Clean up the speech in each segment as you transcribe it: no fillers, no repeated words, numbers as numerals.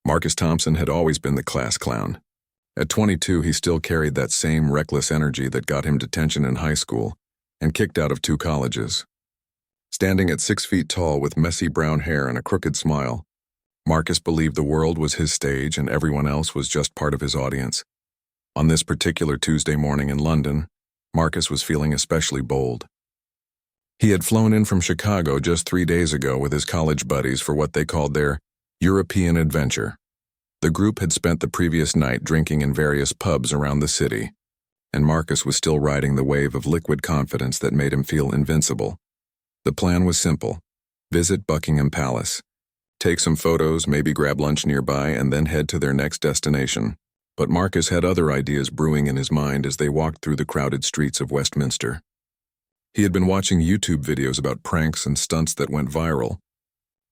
Marcus Thompson had always been the class clown. At 22, he still carried that same reckless energy that got him detention in high school and kicked out of 2 colleges. Standing at 6 feet tall with messy brown hair and a crooked smile, Marcus believed the world was his stage and everyone else was just part of his audience. On this particular Tuesday morning in London, Marcus was feeling especially bold. He had flown in from Chicago just 3 days ago with his college buddies for what they called their European adventure. The group had spent the previous night drinking in various pubs around the city, and Marcus was still riding the wave of liquid confidence that made him feel invincible. The plan was simple: visit Buckingham Palace, take some photos, maybe grab lunch nearby, and then head to their next destination. But Marcus had other ideas brewing in his mind as they walked through the crowded streets of Westminster. He had been watching YouTube videos about pranks and stunts that went viral,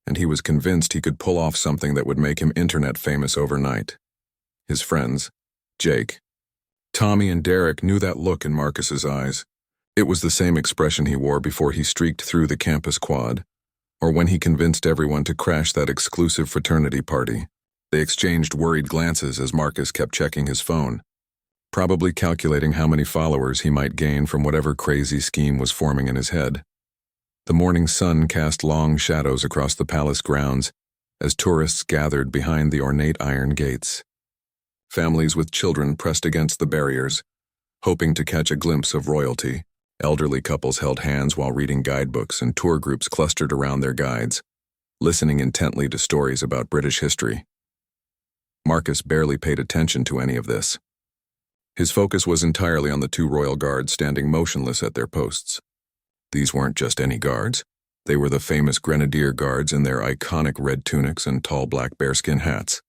and he was convinced he could pull off something that would make him internet famous overnight. His friends, Jake, Tommy, and Derek, knew that look in Marcus's eyes. It was the same expression he wore before he streaked through the campus quad, or when he convinced everyone to crash that exclusive fraternity party. They exchanged worried glances as Marcus kept checking his phone, probably calculating how many followers he might gain from whatever crazy scheme was forming in his head. The morning sun cast long shadows across the palace grounds as tourists gathered behind the ornate iron gates. Families with children pressed against the barriers, hoping to catch a glimpse of royalty. Elderly couples held hands while reading guidebooks, and tour groups clustered around their guides, listening intently to stories about British history. Marcus barely paid attention to any of this. His focus was entirely on the 2 royal guards standing motionless at their posts. These weren't just any guards. They were the famous grenadier guards in their iconic red tunics and tall black bearskin hats.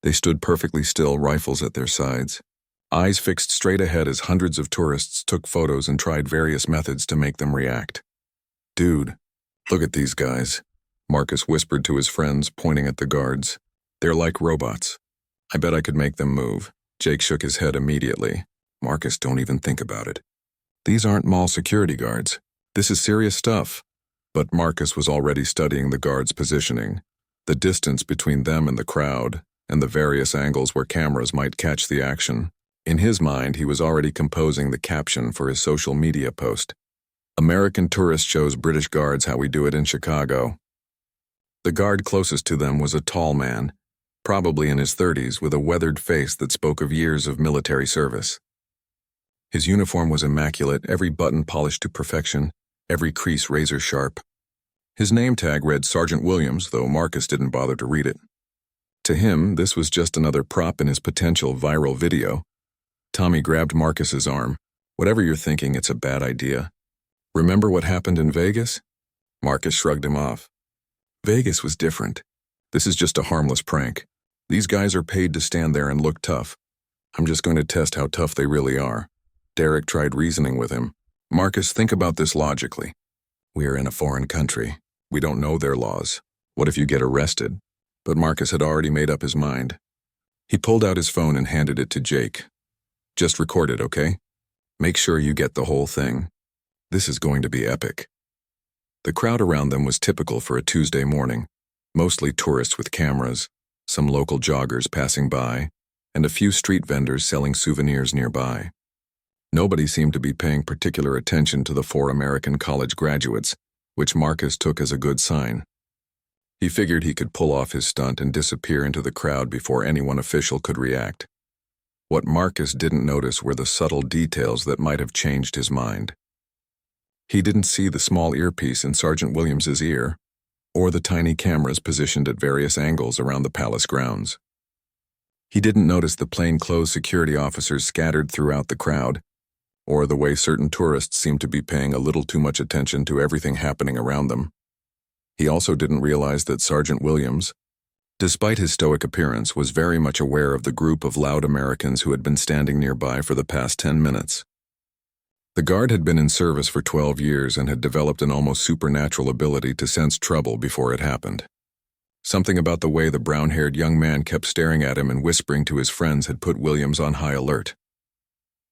They stood perfectly still, rifles at their sides, eyes fixed straight ahead as hundreds of tourists took photos and tried various methods to make them react. "Dude, look at these guys," Marcus whispered to his friends, pointing at the guards. "They're like robots. I bet I could make them move." Jake shook his head immediately. "Marcus, don't even think about it. These aren't mall security guards. This is serious stuff." But Marcus was already studying the guards' positioning, the distance between them and the crowd, and the various angles where cameras might catch the action. In his mind, he was already composing the caption for his social media post. "American tourist shows British guards how we do it in Chicago." The guard closest to them was a tall man, probably in his 30s, with a weathered face that spoke of years of military service. His uniform was immaculate, every button polished to perfection, every crease razor sharp. His name tag read Sergeant Williams, though Marcus didn't bother to read it. To him, this was just another prop in his potential viral video. Tommy grabbed Marcus's arm. "Whatever you're thinking, it's a bad idea. Remember what happened in Vegas?" Marcus shrugged him off. "Vegas was different. This is just a harmless prank. These guys are paid to stand there and look tough. I'm just going to test how tough they really are." Derek tried reasoning with him. "Marcus, think about this logically. We are in a foreign country. We don't know their laws. What if you get arrested?" But Marcus had already made up his mind. He pulled out his phone and handed it to Jake. "Just record it, okay? Make sure you get the whole thing. This is going to be epic." The crowd around them was typical for a Tuesday morning, mostly tourists with cameras, some local joggers passing by, and a few street vendors selling souvenirs nearby. Nobody seemed to be paying particular attention to the 4 American college graduates, which Marcus took as a good sign. He figured he could pull off his stunt and disappear into the crowd before anyone official could react. What Marcus didn't notice were the subtle details that might have changed his mind. He didn't see the small earpiece in Sergeant Williams's ear, or the tiny cameras positioned at various angles around the palace grounds. He didn't notice the plainclothes security officers scattered throughout the crowd, or the way certain tourists seemed to be paying a little too much attention to everything happening around them. He also didn't realize that Sergeant Williams, despite his stoic appearance, was very much aware of the group of loud Americans who had been standing nearby for the past 10 minutes. The guard had been in service for 12 years and had developed an almost supernatural ability to sense trouble before it happened. Something about the way the brown-haired young man kept staring at him and whispering to his friends had put Williams on high alert.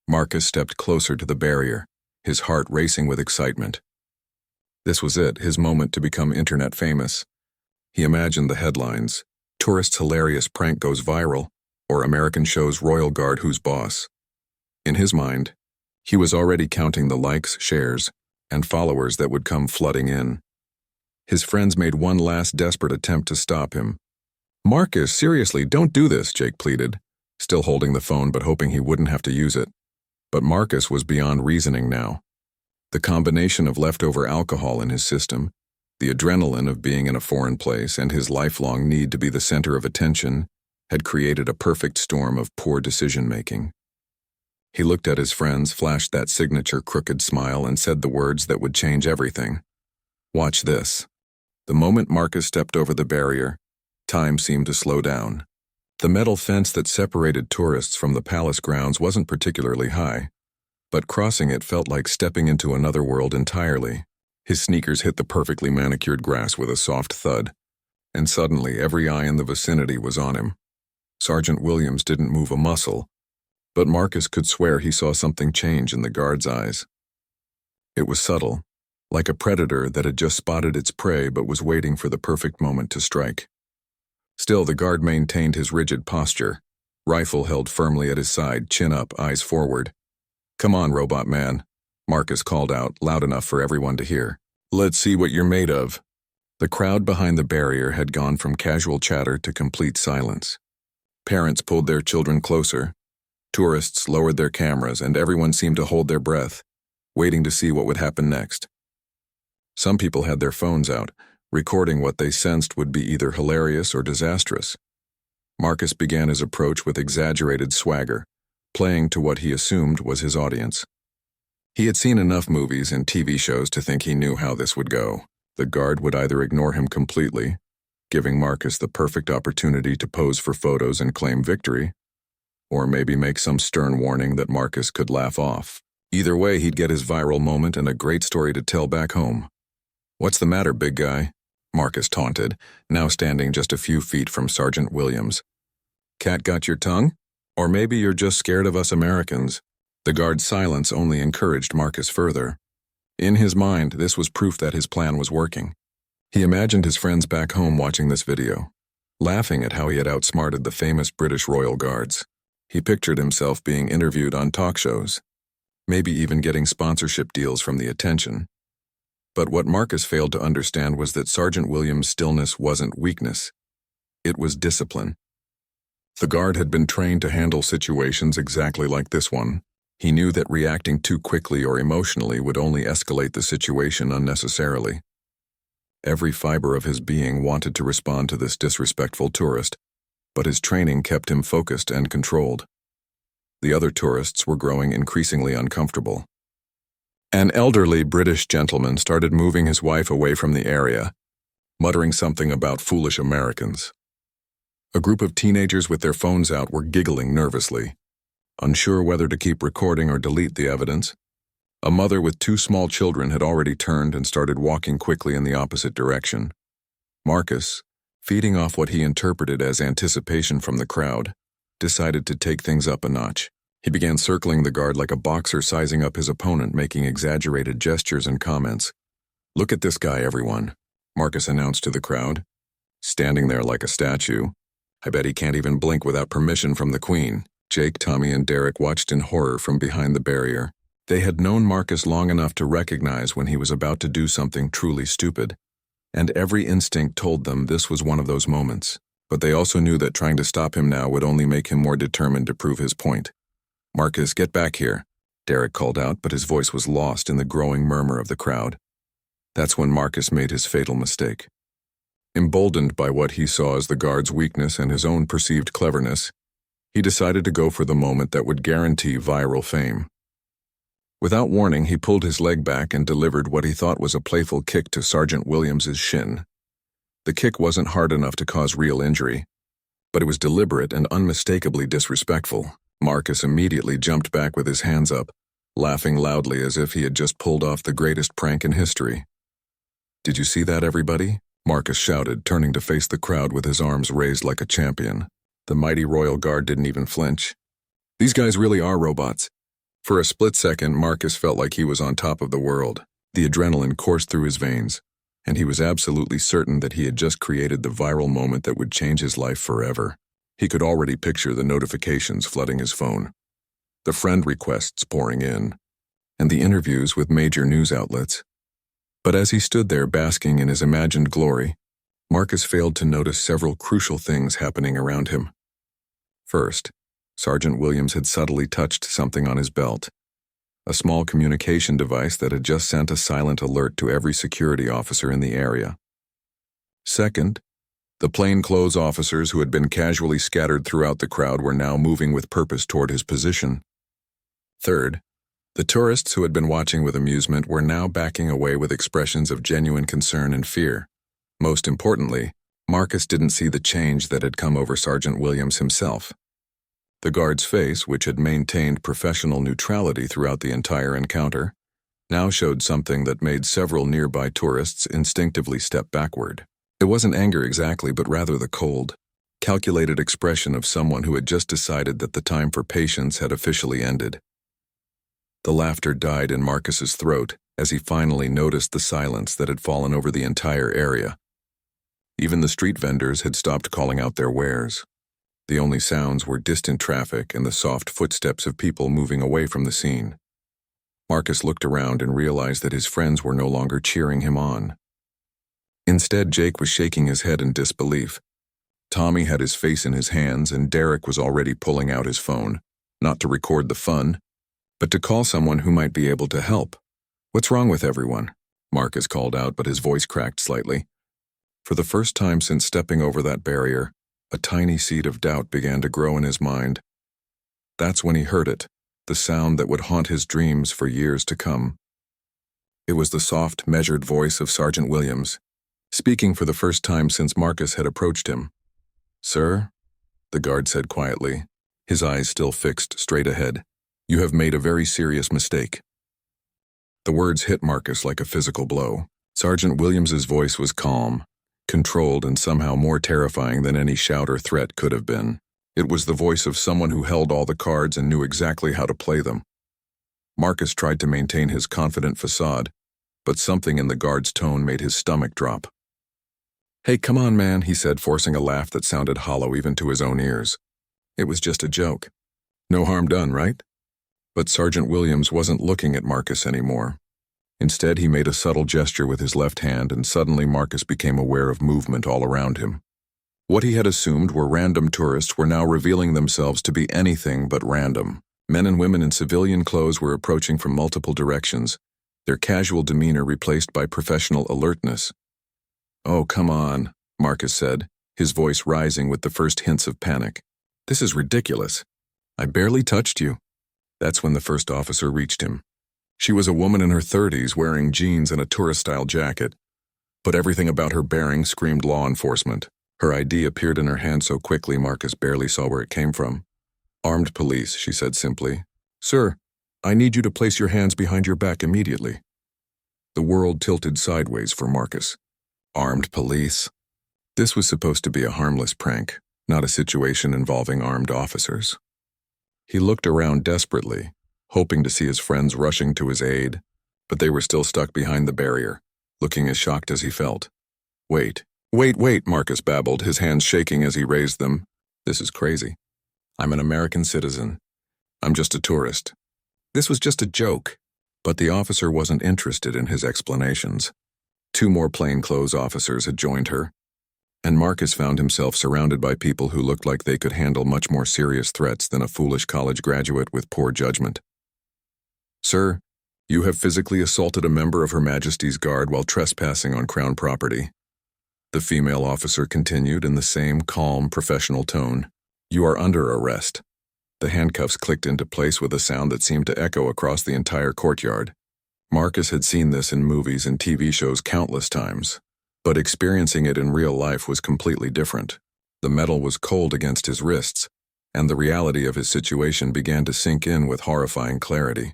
Marcus stepped closer to the barrier, his heart racing with excitement. This was it, his moment to become internet famous. He imagined the headlines: Tourist's hilarious prank goes viral, or American show's royal guard who's boss. In his mind, he was already counting the likes, shares, and followers that would come flooding in. His friends made one last desperate attempt to stop him. "Marcus, seriously, don't do this," Jake pleaded, still holding the phone but hoping he wouldn't have to use it. But Marcus was beyond reasoning now. The combination of leftover alcohol in his system, the adrenaline of being in a foreign place, and his lifelong need to be the center of attention had created a perfect storm of poor decision-making. He looked at his friends, flashed that signature crooked smile, and said the words that would change everything. "Watch this." The moment Marcus stepped over the barrier, time seemed to slow down. The metal fence that separated tourists from the palace grounds wasn't particularly high, but crossing it felt like stepping into another world entirely. His sneakers hit the perfectly manicured grass with a soft thud, and suddenly every eye in the vicinity was on him. Sergeant Williams didn't move a muscle, but Marcus could swear he saw something change in the guard's eyes. It was subtle, like a predator that had just spotted its prey but was waiting for the perfect moment to strike. Still, the guard maintained his rigid posture, rifle held firmly at his side, chin up, eyes forward. "Come on, robot man," Marcus called out, loud enough for everyone to hear. "Let's see what you're made of." The crowd behind the barrier had gone from casual chatter to complete silence. Parents pulled their children closer, tourists lowered their cameras, and everyone seemed to hold their breath, waiting to see what would happen next. Some people had their phones out, recording what they sensed would be either hilarious or disastrous. Marcus began his approach with exaggerated swagger, playing to what he assumed was his audience. He had seen enough movies and TV shows to think he knew how this would go. The guard would either ignore him completely, giving Marcus the perfect opportunity to pose for photos and claim victory, or maybe make some stern warning that Marcus could laugh off. Either way, he'd get his viral moment and a great story to tell back home. "What's the matter, big guy?" Marcus taunted, now standing just a few feet from Sergeant Williams. "Cat got your tongue? Or maybe you're just scared of us Americans." The guard's silence only encouraged Marcus further. In his mind, this was proof that his plan was working. He imagined his friends back home watching this video, laughing at how he had outsmarted the famous British royal guards. He pictured himself being interviewed on talk shows, maybe even getting sponsorship deals from the attention. But what Marcus failed to understand was that Sergeant Williams' stillness wasn't weakness. It was discipline. The guard had been trained to handle situations exactly like this one. He knew that reacting too quickly or emotionally would only escalate the situation unnecessarily. Every fiber of his being wanted to respond to this disrespectful tourist, but his training kept him focused and controlled. The other tourists were growing increasingly uncomfortable. An elderly British gentleman started moving his wife away from the area, muttering something about foolish Americans. A group of teenagers with their phones out were giggling nervously, unsure whether to keep recording or delete the evidence. A mother with 2 small children had already turned and started walking quickly in the opposite direction. Marcus, feeding off what he interpreted as anticipation from the crowd, decided to take things up a notch. He began circling the guard like a boxer sizing up his opponent, making exaggerated gestures and comments. "Look at this guy, everyone," Marcus announced to the crowd. "Standing there like a statue. I bet he can't even blink without permission from the Queen." Jake, Tommy, and Derek watched in horror from behind the barrier. They had known Marcus long enough to recognize when he was about to do something truly stupid, and every instinct told them this was one of those moments. But they also knew that trying to stop him now would only make him more determined to prove his point. "Marcus, get back here," Derek called out, but his voice was lost in the growing murmur of the crowd. That's when Marcus made his fatal mistake. Emboldened by what he saw as the guard's weakness and his own perceived cleverness, he decided to go for the moment that would guarantee viral fame. Without warning, he pulled his leg back and delivered what he thought was a playful kick to Sergeant Williams's shin. The kick wasn't hard enough to cause real injury, but it was deliberate and unmistakably disrespectful. Marcus immediately jumped back with his hands up, laughing loudly as if he had just pulled off the greatest prank in history. "Did you see that, everybody?" Marcus shouted, turning to face the crowd with his arms raised like a champion. The mighty royal guard didn't even flinch. "These guys really are robots." For a split second, Marcus felt like he was on top of the world. The adrenaline coursed through his veins, and he was absolutely certain that he had just created the viral moment that would change his life forever. He could already picture the notifications flooding his phone, the friend requests pouring in, and the interviews with major news outlets. But as he stood there basking in his imagined glory, Marcus failed to notice several crucial things happening around him. First, Sergeant Williams had subtly touched something on his belt, a small communication device that had just sent a silent alert to every security officer in the area. Second, the plainclothes officers who had been casually scattered throughout the crowd were now moving with purpose toward his position. Third, the tourists who had been watching with amusement were now backing away with expressions of genuine concern and fear. Most importantly, Marcus didn't see the change that had come over Sergeant Williams himself. The guard's face, which had maintained professional neutrality throughout the entire encounter, now showed something that made several nearby tourists instinctively step backward. It wasn't anger exactly, but rather the cold, calculated expression of someone who had just decided that the time for patience had officially ended. The laughter died in Marcus's throat as he finally noticed the silence that had fallen over the entire area. Even the street vendors had stopped calling out their wares. The only sounds were distant traffic and the soft footsteps of people moving away from the scene. Marcus looked around and realized that his friends were no longer cheering him on. Instead, Jake was shaking his head in disbelief. Tommy had his face in his hands, and Derek was already pulling out his phone, not to record the fun, but to call someone who might be able to help. "What's wrong with everyone?" Marcus called out, but his voice cracked slightly. For the first time since stepping over that barrier, a tiny seed of doubt began to grow in his mind. That's when he heard it, the sound that would haunt his dreams for years to come. It was the soft, measured voice of Sergeant Williams, speaking for the first time since Marcus had approached him. "Sir," the guard said quietly, his eyes still fixed straight ahead, "you have made a very serious mistake." The words hit Marcus like a physical blow. Sergeant Williams's voice was calm, controlled, and somehow more terrifying than any shout or threat could have been. It was the voice of someone who held all the cards and knew exactly how to play them. Marcus tried to maintain his confident facade, but something in the guard's tone made his stomach drop. "Hey, come on, man," he said, forcing a laugh that sounded hollow even to his own ears. "It was just a joke. No harm done, right?" But Sergeant Williams wasn't looking at Marcus anymore. Instead, he made a subtle gesture with his left hand, and suddenly Marcus became aware of movement all around him. What he had assumed were random tourists were now revealing themselves to be anything but random. Men and women in civilian clothes were approaching from multiple directions, their casual demeanor replaced by professional alertness. "Oh, come on," Marcus said, his voice rising with the first hints of panic. "This is ridiculous. I barely touched you." That's when the first officer reached him. She was a woman in her 30s wearing jeans and a tourist-style jacket, but everything about her bearing screamed law enforcement. Her ID appeared in her hand so quickly Marcus barely saw where it came from. "Armed police," she said simply. "Sir, I need you to place your hands behind your back immediately." The world tilted sideways for Marcus. Armed police? This was supposed to be a harmless prank, not a situation involving armed officers. He looked around desperately, hoping to see his friends rushing to his aid, but they were still stuck behind the barrier, looking as shocked as he felt. Wait, Marcus babbled, his hands shaking as he raised them. "This is crazy. I'm an American citizen. I'm just a tourist. This was just a joke." But the officer wasn't interested in his explanations. 2 more plainclothes officers had joined her, and Marcus found himself surrounded by people who looked like they could handle much more serious threats than a foolish college graduate with poor judgment. "Sir, you have physically assaulted a member of Her Majesty's Guard while trespassing on Crown property," the female officer continued in the same calm, professional tone. "You are under arrest." The handcuffs clicked into place with a sound that seemed to echo across the entire courtyard. Marcus had seen this in movies and TV shows countless times, but experiencing it in real life was completely different. The metal was cold against his wrists, and the reality of his situation began to sink in with horrifying clarity.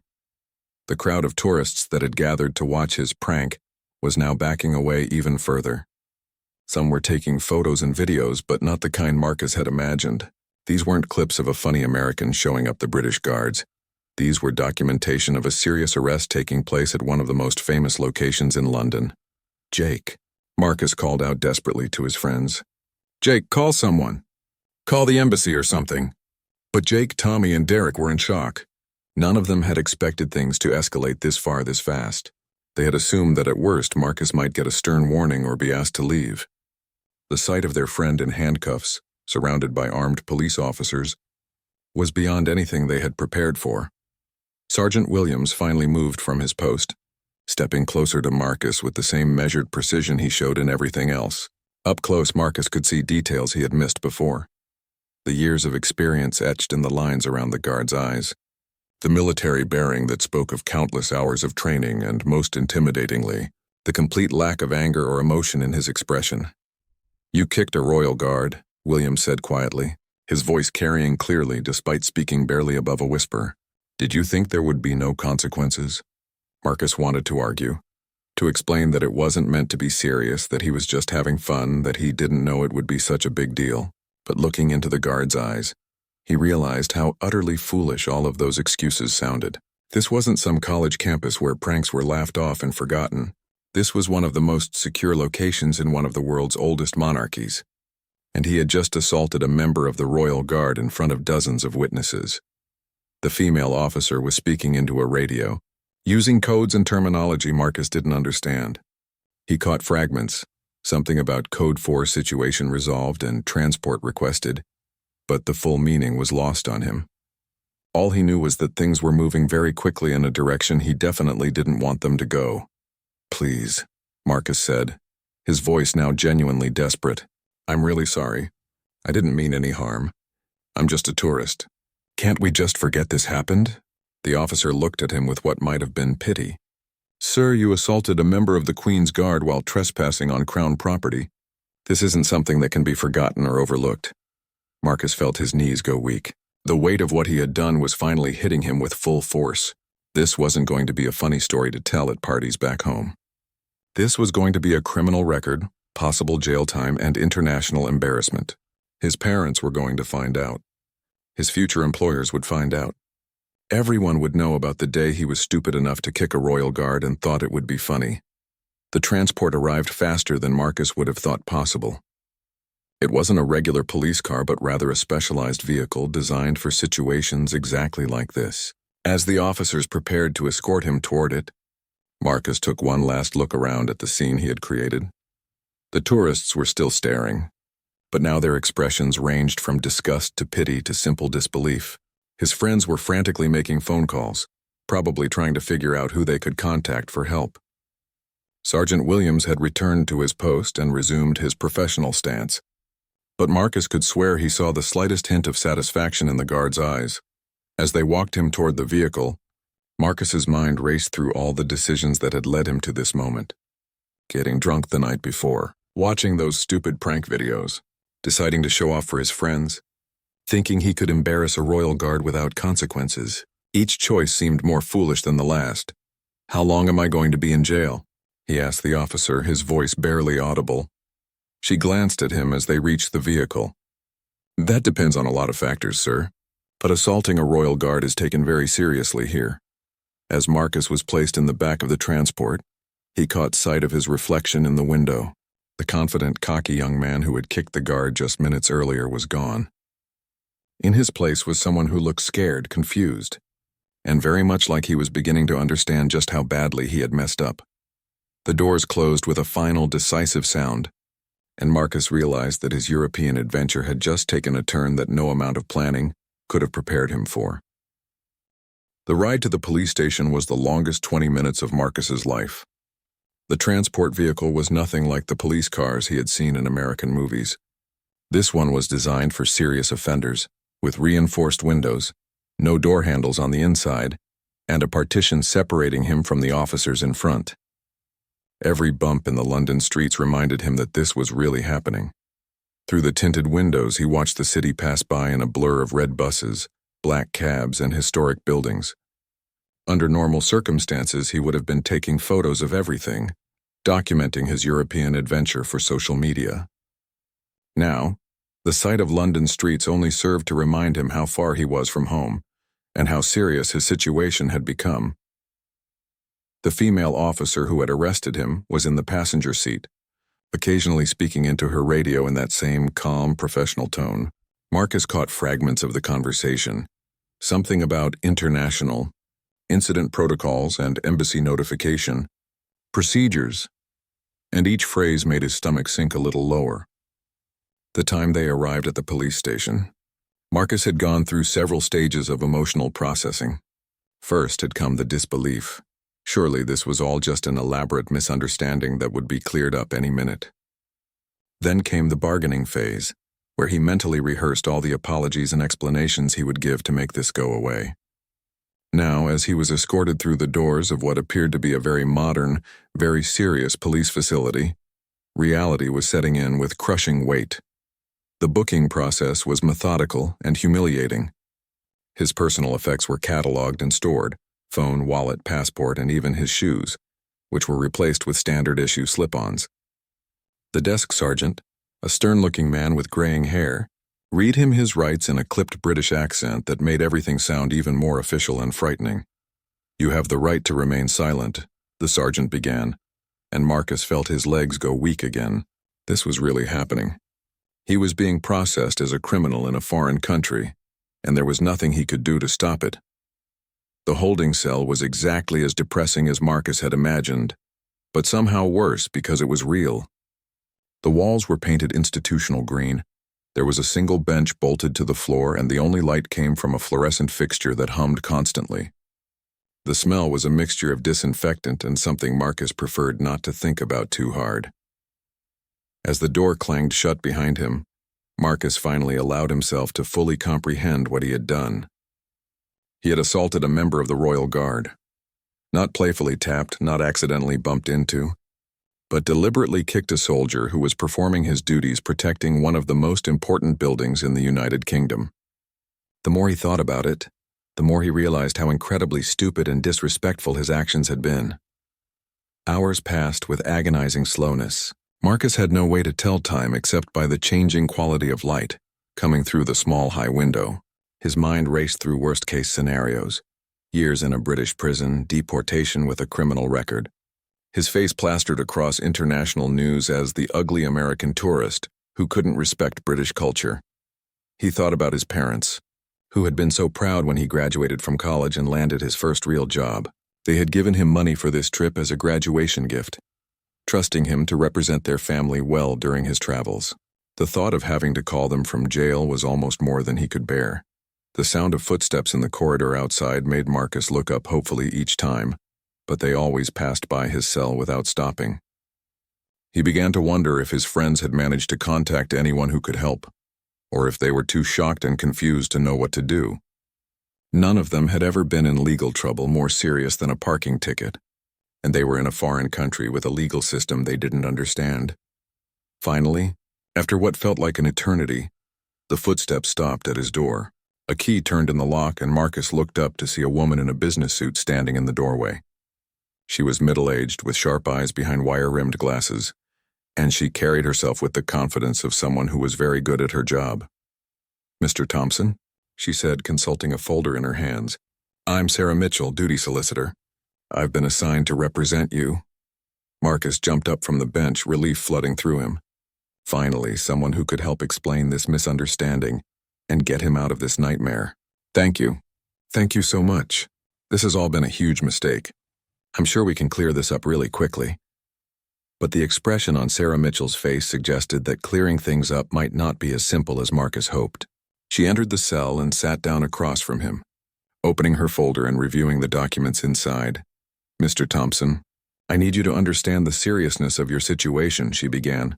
The crowd of tourists that had gathered to watch his prank was now backing away even further. Some were taking photos and videos, but not the kind Marcus had imagined. These weren't clips of a funny American showing up the British Guards. These were documentation of a serious arrest taking place at one of the most famous locations in London. Jake, Marcus called out desperately to his friends. "Jake, call someone. Call the embassy or something." But Jake, Tommy, and Derek were in shock. None of them had expected things to escalate this far this fast. They had assumed that at worst Marcus might get a stern warning or be asked to leave. The sight of their friend in handcuffs, surrounded by armed police officers, was beyond anything they had prepared for. Sergeant Williams finally moved from his post, stepping closer to Marcus with the same measured precision he showed in everything else. Up close, Marcus could see details he had missed before. The years of experience etched in the lines around the guard's eyes. The military bearing that spoke of countless hours of training and, most intimidatingly, the complete lack of anger or emotion in his expression. "You kicked a royal guard," Williams said quietly, his voice carrying clearly despite speaking barely above a whisper. "Did you think there would be no consequences?" Marcus wanted to argue, to explain that it wasn't meant to be serious, that he was just having fun, that he didn't know it would be such a big deal. But looking into the guard's eyes, he realized how utterly foolish all of those excuses sounded. This wasn't some college campus where pranks were laughed off and forgotten. This was one of the most secure locations in one of the world's oldest monarchies. And he had just assaulted a member of the royal guard in front of dozens of witnesses. The female officer was speaking into a radio, using codes and terminology Marcus didn't understand. He caught fragments, something about Code 4 situation resolved and transport requested, but the full meaning was lost on him. All he knew was that things were moving very quickly in a direction he definitely didn't want them to go. "Please," Marcus said, his voice now genuinely desperate. "I'm really sorry. I didn't mean any harm. I'm just a tourist. Can't we just forget this happened?" The officer looked at him with what might have been pity. "Sir, you assaulted a member of the Queen's Guard while trespassing on Crown property. This isn't something that can be forgotten or overlooked." Marcus felt his knees go weak. The weight of what he had done was finally hitting him with full force. This wasn't going to be a funny story to tell at parties back home. This was going to be a criminal record, possible jail time, and international embarrassment. His parents were going to find out. His future employers would find out. Everyone would know about the day he was stupid enough to kick a royal guard and thought it would be funny. The transport arrived faster than Marcus would have thought possible. It wasn't a regular police car, but rather a specialized vehicle designed for situations exactly like this. As the officers prepared to escort him toward it, Marcus took one last look around at the scene he had created. The tourists were still staring, but now their expressions ranged from disgust to pity to simple disbelief. His friends were frantically making phone calls, probably trying to figure out who they could contact for help. Sergeant Williams had returned to his post and resumed his professional stance, but Marcus could swear he saw the slightest hint of satisfaction in the guard's eyes. As they walked him toward the vehicle, Marcus's mind raced through all the decisions that had led him to this moment. Getting drunk the night before, watching those stupid prank videos, deciding to show off for his friends, thinking he could embarrass a royal guard without consequences. Each choice seemed more foolish than the last. "How long am I going to be in jail?" he asked the officer, his voice barely audible. She glanced at him as they reached the vehicle. "That depends on a lot of factors, sir, but assaulting a royal guard is taken very seriously here." As Marcus was placed in the back of the transport, he caught sight of his reflection in the window. The confident, cocky young man who had kicked the guard just minutes earlier was gone. In his place was someone who looked scared, confused, and very much like he was beginning to understand just how badly he had messed up. The doors closed with a final, decisive sound, and Marcus realized that his European adventure had just taken a turn that no amount of planning could have prepared him for. The ride to the police station was the longest 20 minutes of Marcus's life. The transport vehicle was nothing like the police cars he had seen in American movies. This one was designed for serious offenders, with reinforced windows, no door handles on the inside, and a partition separating him from the officers in front. Every bump in the London streets reminded him that this was really happening. Through the tinted windows, he watched the city pass by in a blur of red buses, black cabs, and historic buildings. Under normal circumstances, he would have been taking photos of everything, documenting his European adventure for social media. Now, the sight of London streets only served to remind him how far he was from home, and how serious his situation had become. The female officer who had arrested him was in the passenger seat, occasionally speaking into her radio in that same calm, professional tone. Marcus caught fragments of the conversation, something about international, incident protocols and embassy notification, procedures, and each phrase made his stomach sink a little lower. The time they arrived at the police station, Marcus had gone through several stages of emotional processing. First had come the disbelief. Surely this was all just an elaborate misunderstanding that would be cleared up any minute. Then came the bargaining phase, where he mentally rehearsed all the apologies and explanations he would give to make this go away. Now, as he was escorted through the doors of what appeared to be a very modern, very serious police facility, reality was setting in with crushing weight. The booking process was methodical and humiliating. His personal effects were cataloged and stored: phone, wallet, passport, and even his shoes, which were replaced with standard-issue slip-ons. The desk sergeant, a stern-looking man with graying hair, read him his rights in a clipped British accent that made everything sound even more official and frightening. "You have the right to remain silent," the sergeant began, and Marcus felt his legs go weak again. This was really happening. He was being processed as a criminal in a foreign country, and there was nothing he could do to stop it. The holding cell was exactly as depressing as Marcus had imagined, but somehow worse because it was real. The walls were painted institutional green. There was a single bench bolted to the floor, and the only light came from a fluorescent fixture that hummed constantly. The smell was a mixture of disinfectant and something Marcus preferred not to think about too hard. As the door clanged shut behind him, Marcus finally allowed himself to fully comprehend what he had done. He had assaulted a member of the Royal Guard. Not playfully tapped, not accidentally bumped into, but deliberately kicked a soldier who was performing his duties protecting one of the most important buildings in the United Kingdom. The more he thought about it, the more he realized how incredibly stupid and disrespectful his actions had been. Hours passed with agonizing slowness. Marcus had no way to tell time except by the changing quality of light coming through the small high window. His mind raced through worst-case scenarios: years in a British prison, deportation with a criminal record. His face plastered across international news as the ugly American tourist who couldn't respect British culture. He thought about his parents, who had been so proud when he graduated from college and landed his first real job. They had given him money for this trip as a graduation gift, trusting him to represent their family well during his travels. The thought of having to call them from jail was almost more than he could bear. The sound of footsteps in the corridor outside made Marcus look up hopefully each time, but they always passed by his cell without stopping. He began to wonder if his friends had managed to contact anyone who could help, or if they were too shocked and confused to know what to do. None of them had ever been in legal trouble more serious than a parking ticket, and they were in a foreign country with a legal system they didn't understand. Finally, after what felt like an eternity, the footsteps stopped at his door. A key turned in the lock, and Marcus looked up to see a woman in a business suit standing in the doorway. She was middle-aged, with sharp eyes behind wire-rimmed glasses, and she carried herself with the confidence of someone who was very good at her job. "Mr. Thompson?" she said, consulting a folder in her hands. "I'm Sarah Mitchell, duty solicitor. I've been assigned to represent you." Marcus jumped up from the bench, relief flooding through him. Finally, someone who could help explain this misunderstanding and get him out of this nightmare. "Thank you. Thank you so much. This has all been a huge mistake. I'm sure we can clear this up really quickly." But the expression on Sarah Mitchell's face suggested that clearing things up might not be as simple as Marcus hoped. She entered the cell and sat down across from him, opening her folder and reviewing the documents inside. "Mr. Thompson, I need you to understand the seriousness of your situation," she began,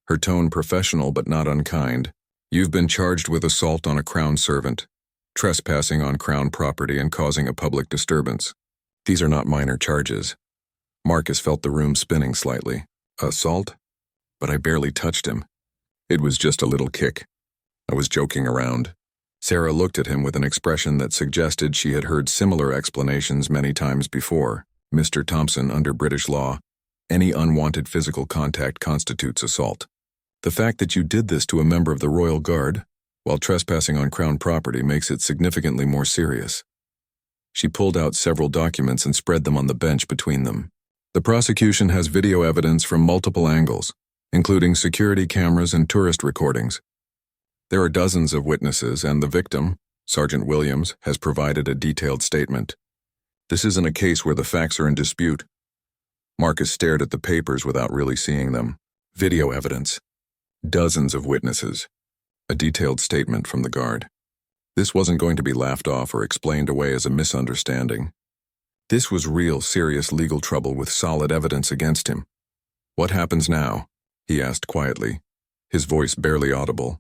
her tone professional but not unkind. "You've been charged with assault on a Crown servant, trespassing on Crown property, and causing a public disturbance. These are not minor charges." Marcus felt the room spinning slightly. "Assault? But I barely touched him. It was just a little kick. I was joking around." Sarah looked at him with an expression that suggested she had heard similar explanations many times before. "Mr. Thompson, under British law, any unwanted physical contact constitutes assault. The fact that you did this to a member of the Royal Guard while trespassing on Crown property makes it significantly more serious." She pulled out several documents and spread them on the bench between them. "The prosecution has video evidence from multiple angles, including security cameras and tourist recordings. There are dozens of witnesses, and the victim, Sergeant Williams, has provided a detailed statement. This isn't a case where the facts are in dispute. Marcus stared at the papers without really seeing them. Video evidence. Dozens of witnesses. A detailed statement from the guard. This wasn't going to be laughed off or explained away as a misunderstanding. This was real, serious legal trouble with solid evidence against him. "What happens now?" he asked quietly, his voice barely audible.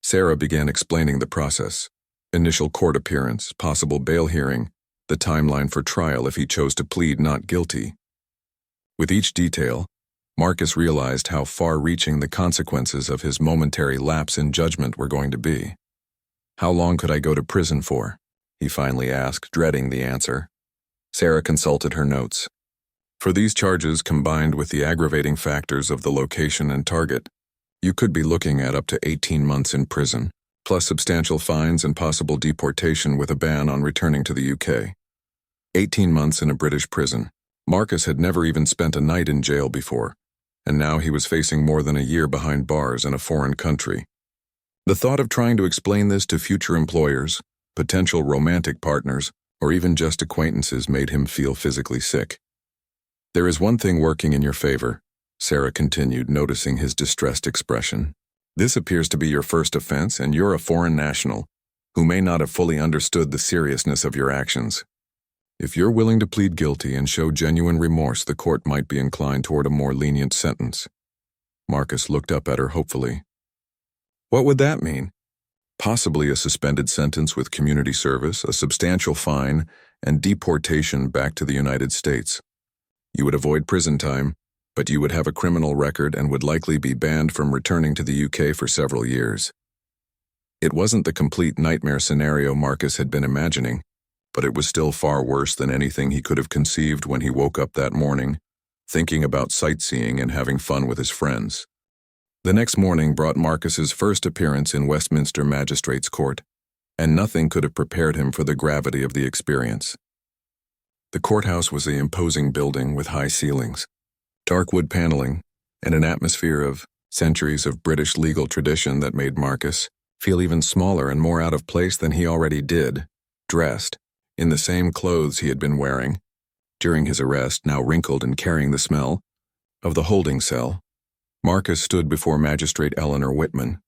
Sarah began explaining the process. Initial court appearance, possible bail hearing, the timeline for trial if he chose to plead not guilty. With each detail, Marcus realized how far-reaching the consequences of his momentary lapse in judgment were going to be. "How long could I go to prison for?" he finally asked, dreading the answer. Sarah consulted her notes. "For these charges, combined with the aggravating factors of the location and target, you could be looking at up to 18 months in prison, plus substantial fines and possible deportation with a ban on returning to the UK. 18 months in a British prison. Marcus had never even spent a night in jail before, and now he was facing more than a year behind bars in a foreign country. The thought of trying to explain this to future employers, potential romantic partners, or even just acquaintances made him feel physically sick. "There is one thing working in your favor," Sarah continued, noticing his distressed expression. "This appears to be your first offense, and you're a foreign national, who may not have fully understood the seriousness of your actions. If you're willing to plead guilty and show genuine remorse, the court might be inclined toward a more lenient sentence." Marcus looked up at her hopefully. "What would that mean?" "Possibly a suspended sentence with community service, a substantial fine, and deportation back to the United States. You would avoid prison time, but you would have a criminal record and would likely be banned from returning to the UK for several years." It wasn't the complete nightmare scenario Marcus had been imagining, but it was still far worse than anything he could have conceived when he woke up that morning, thinking about sightseeing and having fun with his friends. The next morning brought Marcus's first appearance in Westminster Magistrates' Court, and nothing could have prepared him for the gravity of the experience. The courthouse was an imposing building with high ceilings, dark wood paneling, and an atmosphere of centuries of British legal tradition that made Marcus feel even smaller and more out of place than he already did, dressed in the same clothes he had been wearing during his arrest, now wrinkled and carrying the smell of the holding cell. Marcus stood before Magistrate Eleanor Whitman,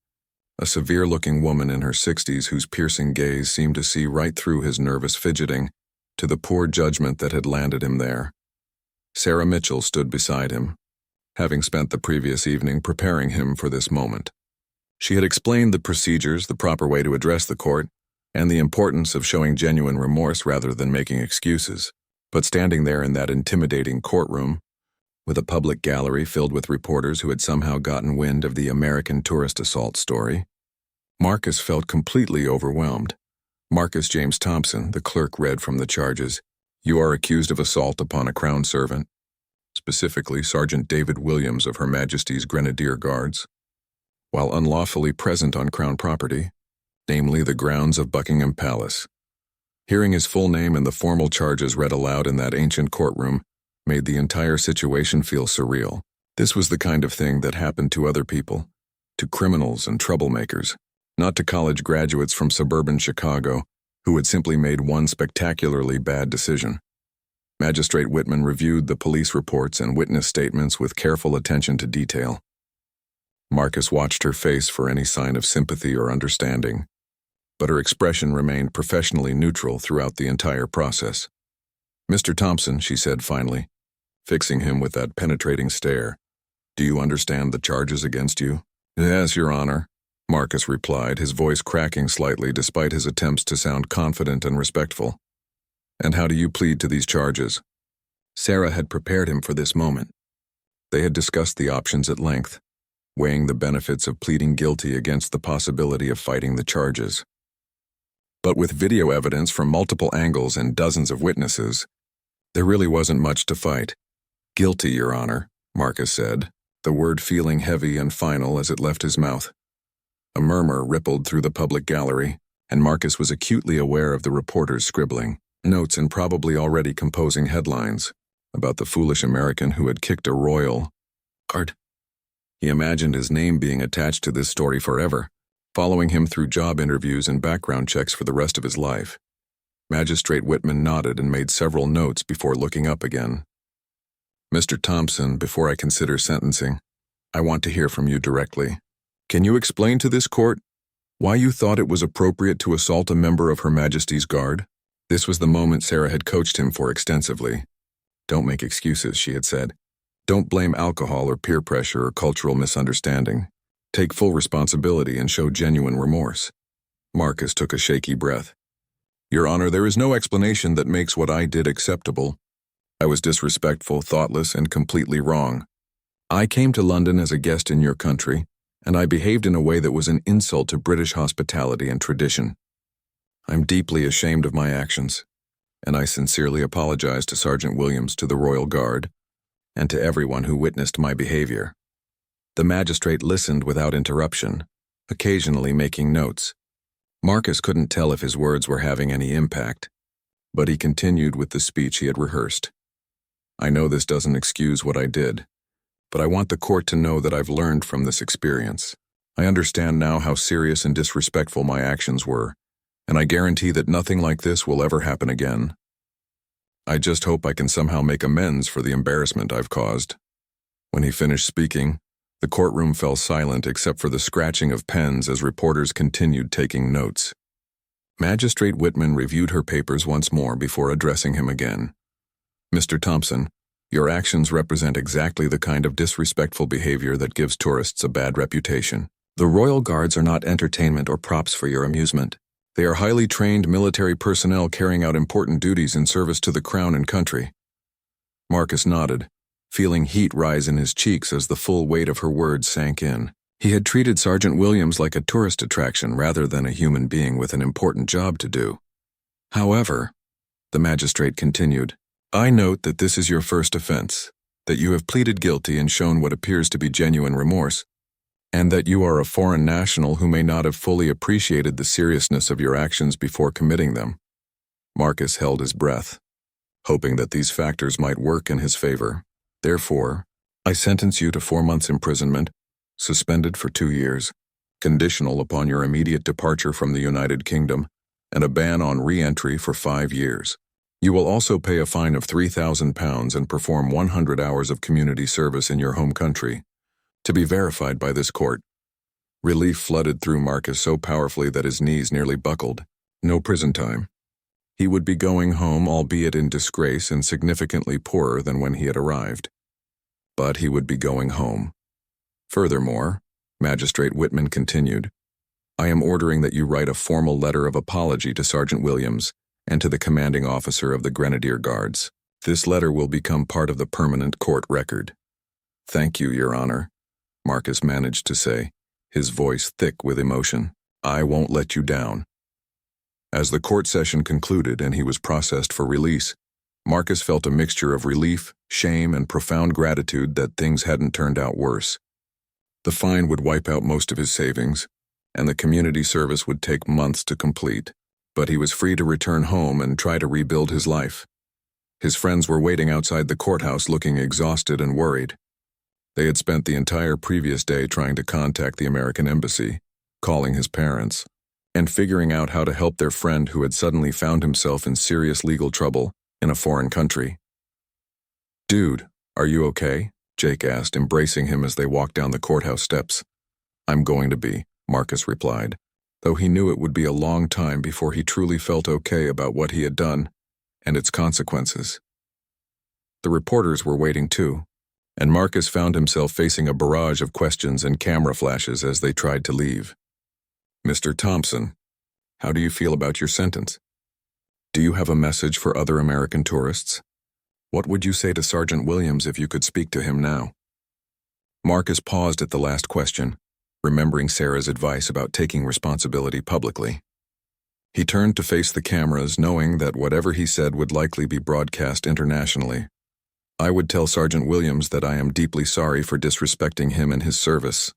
a severe-looking woman in her 60s whose piercing gaze seemed to see right through his nervous fidgeting to the poor judgment that had landed him there. Sarah Mitchell stood beside him, having spent the previous evening preparing him for this moment. She had explained the procedures, the proper way to address the court, and the importance of showing genuine remorse rather than making excuses. But standing there in that intimidating courtroom, with a public gallery filled with reporters who had somehow gotten wind of the American tourist assault story, Marcus felt completely overwhelmed. Marcus James Thompson, the clerk, read from the charges. "You are accused of assault upon a Crown servant, specifically Sergeant David Williams of Her Majesty's Grenadier Guards, while unlawfully present on Crown property, namely the grounds of Buckingham Palace." Hearing his full name and the formal charges read aloud in that ancient courtroom made the entire situation feel surreal. This was the kind of thing that happened to other people, to criminals and troublemakers, not to college graduates from suburban Chicago who had simply made one spectacularly bad decision. Magistrate Whitman reviewed the police reports and witness statements with careful attention to detail. Marcus watched her face for any sign of sympathy or understanding, but her expression remained professionally neutral throughout the entire process. "Mr. Thompson," she said finally, fixing him with that penetrating stare, "do you understand the charges against you?" "Yes, Your Honor," Marcus replied, his voice cracking slightly despite his attempts to sound confident and respectful. "And how do you plead to these charges?" Sarah had prepared him for this moment. They had discussed the options at length, weighing the benefits of pleading guilty against the possibility of fighting the charges. But with video evidence from multiple angles and dozens of witnesses, there really wasn't much to fight. "Guilty, Your Honor," Marcus said, the word feeling heavy and final as it left his mouth. A murmur rippled through the public gallery, and Marcus was acutely aware of the reporters scribbling notes and probably already composing headlines about the foolish American who had kicked a royal guard. He imagined his name being attached to this story forever, following him through job interviews and background checks for the rest of his life. Magistrate Whitman nodded and made several notes before looking up again. "Mr. Thompson, before I consider sentencing, I want to hear from you directly. Can you explain to this court why you thought it was appropriate to assault a member of Her Majesty's Guard?" This was the moment Sarah had coached him for extensively. "Don't make excuses," she had said. "Don't blame alcohol or peer pressure or cultural misunderstanding. Take full responsibility and show genuine remorse." Marcus took a shaky breath. "Your Honor, there is no explanation that makes what I did acceptable. I was disrespectful, thoughtless, and completely wrong. I came to London as a guest in your country, and I behaved in a way that was an insult to British hospitality and tradition. I'm deeply ashamed of my actions, and I sincerely apologize to Sergeant Williams, to the Royal Guard, and to everyone who witnessed my behavior." The magistrate listened without interruption, occasionally making notes. Marcus couldn't tell if his words were having any impact, but he continued with the speech he had rehearsed. "I know this doesn't excuse what I did, but I want the court to know that I've learned from this experience. I understand now how serious and disrespectful my actions were, and I guarantee that nothing like this will ever happen again. I just hope I can somehow make amends for the embarrassment I've caused." When he finished speaking, the courtroom fell silent except for the scratching of pens as reporters continued taking notes. Magistrate Whitman reviewed her papers once more before addressing him again. "Mr. Thompson, your actions represent exactly the kind of disrespectful behavior that gives tourists a bad reputation. The Royal Guards are not entertainment or props for your amusement. They are highly trained military personnel carrying out important duties in service to the Crown and country." Marcus nodded, feeling heat rise in his cheeks as the full weight of her words sank in. He had treated Sergeant Williams like a tourist attraction rather than a human being with an important job to do. "However," the magistrate continued, "I note that this is your first offense, that you have pleaded guilty and shown what appears to be genuine remorse, and that you are a foreign national who may not have fully appreciated the seriousness of your actions before committing them." Marcus held his breath, hoping that these factors might work in his favor. "Therefore, I sentence you to 4 months imprisonment, suspended for 2 years, conditional upon your immediate departure from the United Kingdom, and a ban on re-entry for 5 years. You will also pay a fine of £3,000 and perform 100 hours of community service in your home country, to be verified by this court." Relief flooded through Marcus so powerfully that his knees nearly buckled. No prison time. He would be going home, albeit in disgrace and significantly poorer than when he had arrived. But he would be going home. "Furthermore," Magistrate Whitman continued, "I am ordering that you write a formal letter of apology to Sergeant Williams and to the commanding officer of the Grenadier Guards. This letter will become part of the permanent court record." "Thank you, Your Honor," Marcus managed to say, his voice thick with emotion. "I won't let you down." As the court session concluded and he was processed for release, Marcus felt a mixture of relief, shame, and profound gratitude that things hadn't turned out worse. The fine would wipe out most of his savings, and the community service would take months to complete, but he was free to return home and try to rebuild his life. His friends were waiting outside the courthouse looking exhausted and worried. They had spent the entire previous day trying to contact the American embassy, calling his parents, and figuring out how to help their friend who had suddenly found himself in serious legal trouble in a foreign country. "Dude, are you okay?" Jake asked, embracing him as they walked down the courthouse steps. "I'm going to be," Marcus replied, though he knew it would be a long time before he truly felt okay about what he had done and its consequences. The reporters were waiting too, and Marcus found himself facing a barrage of questions and camera flashes as they tried to leave. "Mr. Thompson, how do you feel about your sentence? Do you have a message for other American tourists? What would you say to Sergeant Williams if you could speak to him now?" Marcus paused at the last question, remembering Sarah's advice about taking responsibility publicly. He turned to face the cameras, knowing that whatever he said would likely be broadcast internationally. "I would tell Sergeant Williams that I am deeply sorry for disrespecting him and his service,"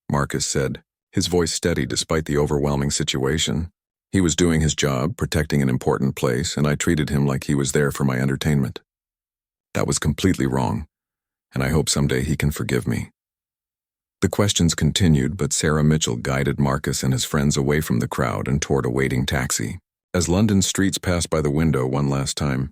Marcus said, his voice steady despite the overwhelming situation. "He was doing his job, protecting an important place, and I treated him like he was there for my entertainment. That was completely wrong, and I hope someday he can forgive me." The questions continued, but Sarah Mitchell guided Marcus and his friends away from the crowd and toward a waiting taxi. As London's streets passed by the window one last time,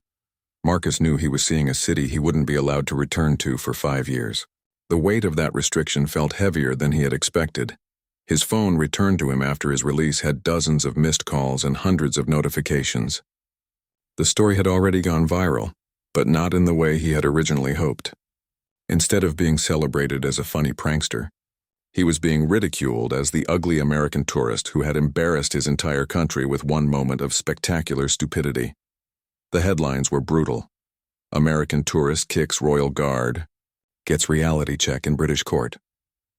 Marcus knew he was seeing a city he wouldn't be allowed to return to for 5 years. The weight of that restriction felt heavier than he had expected. His phone, returned to him after his release, had dozens of missed calls and hundreds of notifications. The story had already gone viral, but not in the way he had originally hoped. Instead of being celebrated as a funny prankster, he was being ridiculed as the ugly American tourist who had embarrassed his entire country with one moment of spectacular stupidity. The headlines were brutal. American tourist kicks Royal Guard, gets reality check in British court.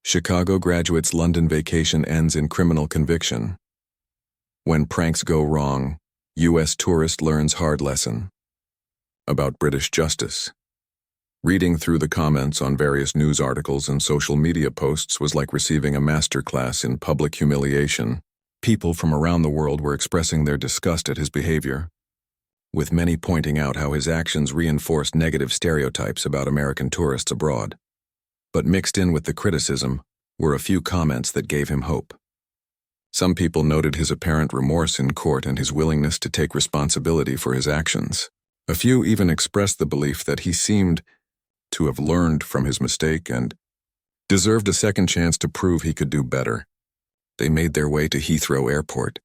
Chicago graduate's London vacation ends in criminal conviction. When pranks go wrong, U.S. tourist learns hard lesson. About British justice. Reading through the comments on various news articles and social media posts was like receiving a masterclass in public humiliation. People from around the world were expressing their disgust at his behavior, with many pointing out how his actions reinforced negative stereotypes about American tourists abroad. But mixed in with the criticism were a few comments that gave him hope. Some people noted his apparent remorse in court and his willingness to take responsibility for his actions. A few even expressed the belief that he seemed to have learned from his mistake and deserved a second chance to prove he could do better. They made their way to Heathrow Airport.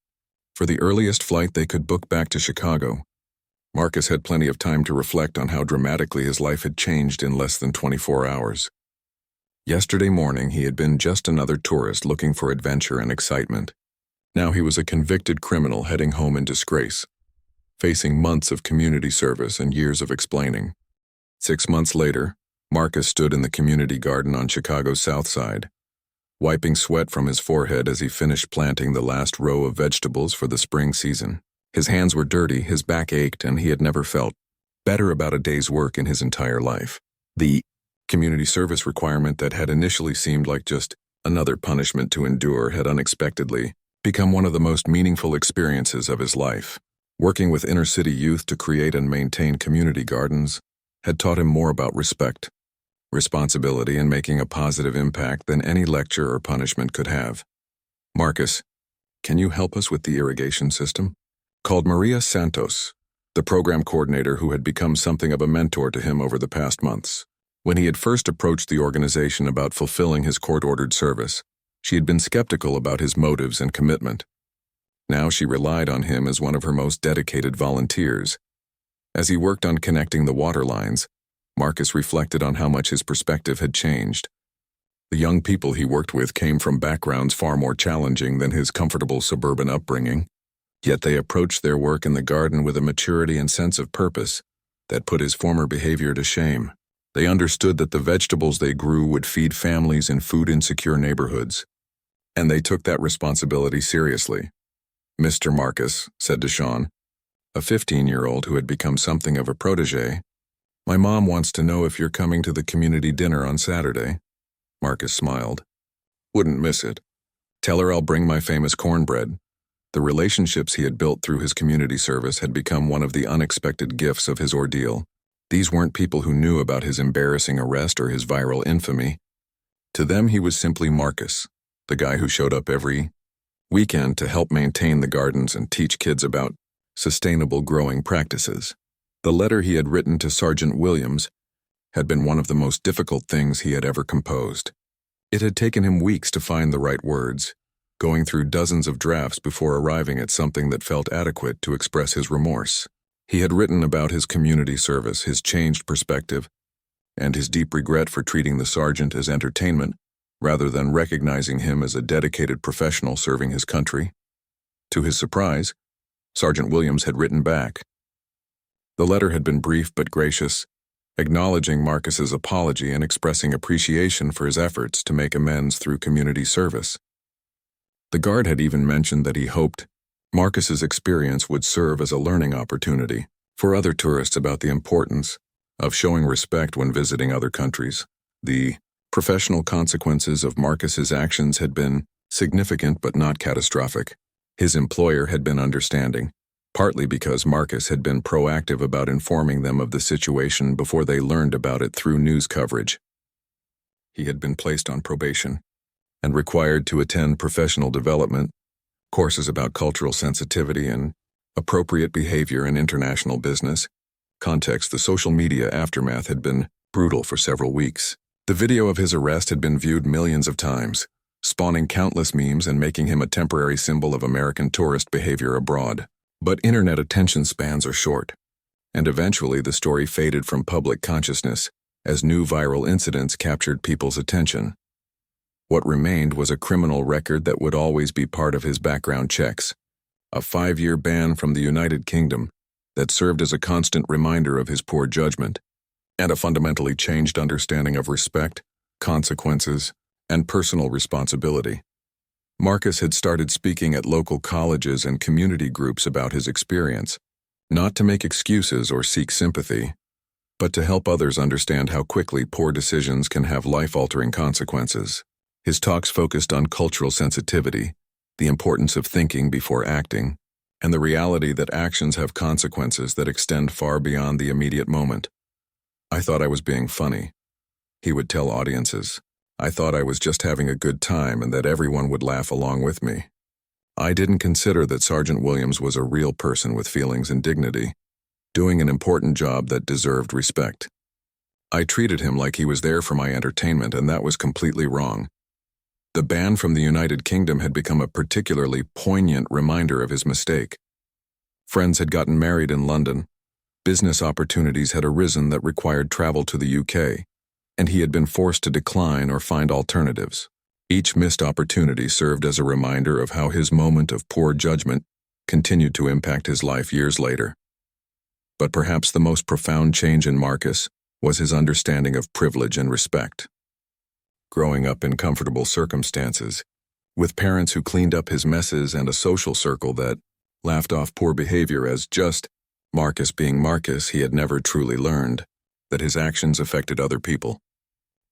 For the earliest flight they could book back to Chicago, Marcus had plenty of time to reflect on how dramatically his life had changed in less than 24 hours. Yesterday morning he had been just another tourist looking for adventure and excitement. Now he was a convicted criminal heading home in disgrace, facing months of community service and years of explaining. 6 months later, Marcus stood in the community garden on Chicago's South Side, wiping sweat from his forehead as he finished planting the last row of vegetables for the spring season. His hands were dirty, his back ached, and he had never felt better about a day's work in his entire life. The community service requirement that had initially seemed like just another punishment to endure had unexpectedly become one of the most meaningful experiences of his life. Working with inner-city youth to create and maintain community gardens had taught him more about respect, responsibility, and making a positive impact than any lecture or punishment could have. "Marcus, can you help us with the irrigation system?" called Maria Santos, the program coordinator who had become something of a mentor to him over the past months. When he had first approached the organization about fulfilling his court-ordered service, she had been skeptical about his motives and commitment. Now she relied on him as one of her most dedicated volunteers. As he worked on connecting the water lines, Marcus reflected on how much his perspective had changed. The young people he worked with came from backgrounds far more challenging than his comfortable suburban upbringing, yet they approached their work in the garden with a maturity and sense of purpose that put his former behavior to shame. They understood that the vegetables they grew would feed families in food-insecure neighborhoods, and they took that responsibility seriously. "Mr. Marcus," said Deshawn, a 15-year-old who had become something of a protege, "my mom wants to know if you're coming to the community dinner on Saturday." Marcus smiled. "Wouldn't miss it. Tell her I'll bring my famous cornbread." The relationships he had built through his community service had become one of the unexpected gifts of his ordeal. These weren't people who knew about his embarrassing arrest or his viral infamy. To them he was simply Marcus, the guy who showed up every weekend to help maintain the gardens and teach kids about sustainable growing practices. The letter he had written to Sergeant Williams had been one of the most difficult things he had ever composed. It had taken him weeks to find the right words, going through dozens of drafts before arriving at something that felt adequate to express his remorse. He had written about his community service, his changed perspective, and his deep regret for treating the sergeant as entertainment rather than recognizing him as a dedicated professional serving his country. To his surprise, Sergeant Williams had written back. The letter had been brief but gracious, acknowledging Marcus's apology and expressing appreciation for his efforts to make amends through community service. The guard had even mentioned that he hoped Marcus's experience would serve as a learning opportunity for other tourists about the importance of showing respect when visiting other countries. The professional consequences of Marcus's actions had been significant but not catastrophic. His employer had been understanding, partly because Marcus had been proactive about informing them of the situation before they learned about it through news coverage. He had been placed on probation, and required to attend professional development, courses about cultural sensitivity and appropriate behavior in international business. Context: the social media aftermath had been brutal for several weeks. The video of his arrest had been viewed millions of times, spawning countless memes and making him a temporary symbol of American tourist behavior abroad. But internet attention spans are short, and eventually the story faded from public consciousness as new viral incidents captured people's attention. What remained was a criminal record that would always be part of his background checks, a 5-year ban from the United Kingdom that served as a constant reminder of his poor judgment, and a fundamentally changed understanding of respect, consequences, and personal responsibility. Marcus had started speaking at local colleges and community groups about his experience, not to make excuses or seek sympathy, but to help others understand how quickly poor decisions can have life-altering consequences. His talks focused on cultural sensitivity, the importance of thinking before acting, and the reality that actions have consequences that extend far beyond the immediate moment. "I thought I was being funny," he would tell audiences. "I thought I was just having a good time and that everyone would laugh along with me. I didn't consider that Sergeant Williams was a real person with feelings and dignity, doing an important job that deserved respect. I treated him like he was there for my entertainment, and that was completely wrong." The ban from the United Kingdom had become a particularly poignant reminder of his mistake. Friends had gotten married in London, business opportunities had arisen that required travel to the UK, and he had been forced to decline or find alternatives. Each missed opportunity served as a reminder of how his moment of poor judgment continued to impact his life years later. But perhaps the most profound change in Marcus was his understanding of privilege and respect. Growing up in comfortable circumstances, with parents who cleaned up his messes and a social circle that laughed off poor behavior as just Marcus being Marcus, he had never truly learned that his actions affected other people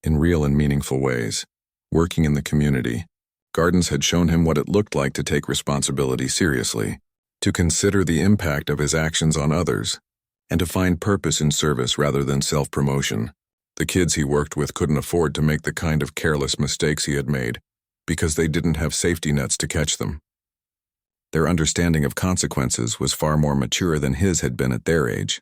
in real and meaningful ways. Working in the community, Gardens had shown him what it looked like to take responsibility seriously, to consider the impact of his actions on others, and to find purpose in service rather than self-promotion. The kids he worked with couldn't afford to make the kind of careless mistakes he had made because they didn't have safety nets to catch them. Their understanding of consequences was far more mature than his had been at their age.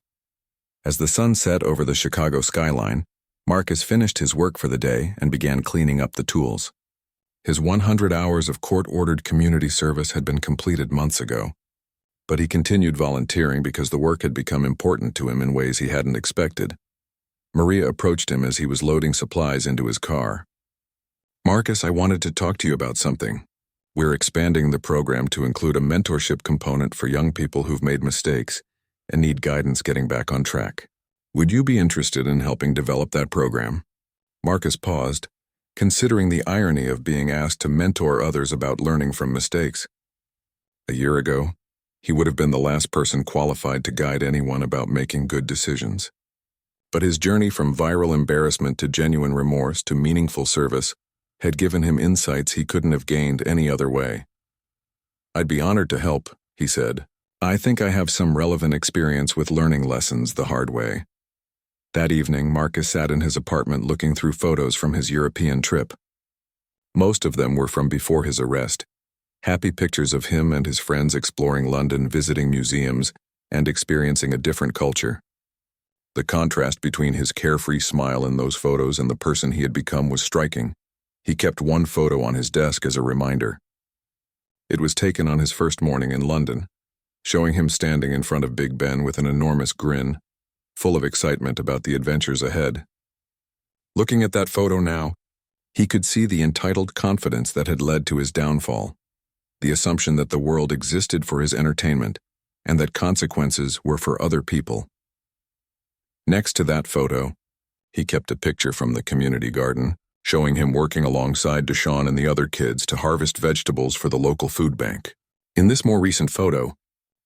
As the sun set over the Chicago skyline, Marcus finished his work for the day and began cleaning up the tools. His 100 hours of court-ordered community service had been completed months ago, but he continued volunteering because the work had become important to him in ways he hadn't expected. Maria approached him as he was loading supplies into his car. "Marcus, I wanted to talk to you about something. We're expanding the program to include a mentorship component for young people who've made mistakes and need guidance getting back on track. Would you be interested in helping develop that program?" Marcus paused, considering the irony of being asked to mentor others about learning from mistakes. A year ago, he would have been the last person qualified to guide anyone about making good decisions. But his journey from viral embarrassment to genuine remorse to meaningful service had given him insights he couldn't have gained any other way. "I'd be honored to help," he said. "I think I have some relevant experience with learning lessons the hard way." That evening, Marcus sat in his apartment looking through photos from his European trip. Most of them were from before his arrest, happy pictures of him and his friends exploring London, visiting museums, and experiencing a different culture. The contrast between his carefree smile in those photos and the person he had become was striking. He kept one photo on his desk as a reminder. It was taken on his first morning in London, showing him standing in front of Big Ben with an enormous grin, full of excitement about the adventures ahead. Looking at that photo now, he could see the entitled confidence that had led to his downfall, the assumption that the world existed for his entertainment and that consequences were for other people. Next to that photo, he kept a picture from the community garden, showing him working alongside Deshaun and the other kids to harvest vegetables for the local food bank. In this more recent photo,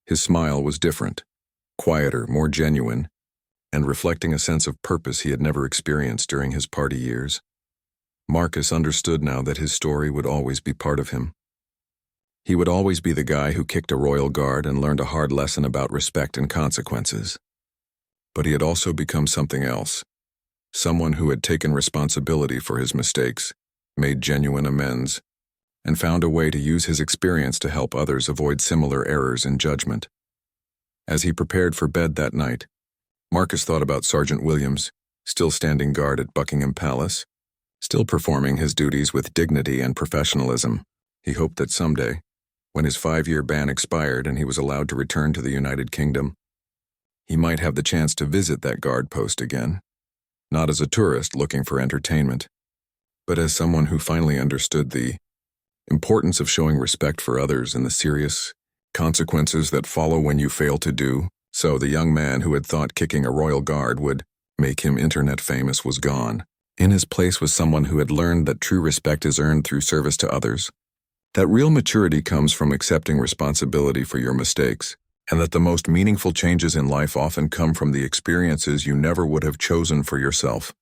his smile was different, quieter, more genuine, and reflecting a sense of purpose he had never experienced during his party years. Marcus understood now that his story would always be part of him. He would always be the guy who kicked a royal guard and learned a hard lesson about respect and consequences. But he had also become something else, someone who had taken responsibility for his mistakes made genuine amends, and found a way to use his experience to help others avoid similar errors in judgment. As he prepared for bed that night, Marcus thought about Sergeant Williams, still standing guard at Buckingham Palace, still performing his duties with dignity and professionalism. He hoped that someday, when his 5-year ban expired and he was allowed to return to the United Kingdom, he might have the chance to visit that guard post again, not as a tourist looking for entertainment, but as someone who finally understood the importance of showing respect for others and the serious consequences that follow when you fail to do so. The young man who had thought kicking a royal guard would make him internet famous was gone. In his place was someone who had learned that true respect is earned through service to others, that real maturity comes from accepting responsibility for your mistakes, and that the most meaningful changes in life often come from the experiences you never would have chosen for yourself.